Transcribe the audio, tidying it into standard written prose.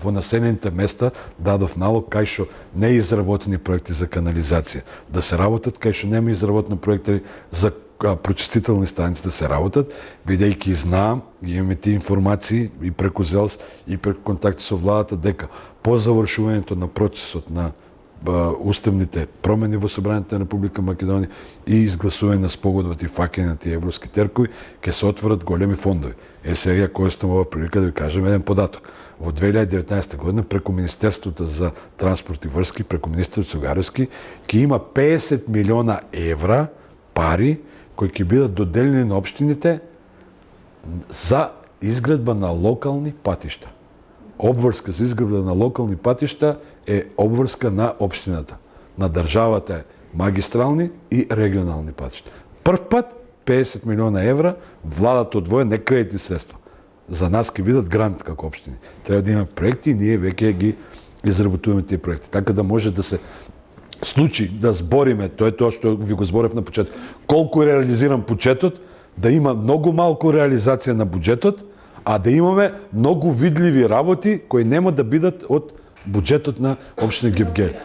во населените места дадов налог кај што не изработени проекти за канализација да се работат, кај што нема изработени проекти за прочистителни станици да се работат, бидејќи знаам, ги имаме тие информации и преку ЗЕЛС и преку контакти со владата дека по завршувањето на процесот на уставните промени во Собранието на Република Македонија и изгласување на спогодбата и фаќање на тие европски теркови, ќе се отворат големи фондови. Сега користам ова прилика да ви кажем еден податок. Во 2019 година преку Министерството за транспорт и врски, преку министер Цугаровски, ќе има 50 милиона евра пари кои ќе бидат доделени на општините за изградба на локални патишта. Обврска за изградба на локални патишта е обврска на општината. На државата е магистрални и регионални патишта. Прв пат 50 милиона евра владата одвоја не кредитни средства. За нас ќе бидат грант како општини. Треба да имаме проекти и ние веќе ги изработуваме тие проекти. Така да може да се случи да збориме, тоа е тоа што ви го зборев на почеток, колку е реализиран буџетот, да има многу малку реализација на буџетот, а да имаме многу видливи работи кои нема да бидат од буџетот на општина Гевгели.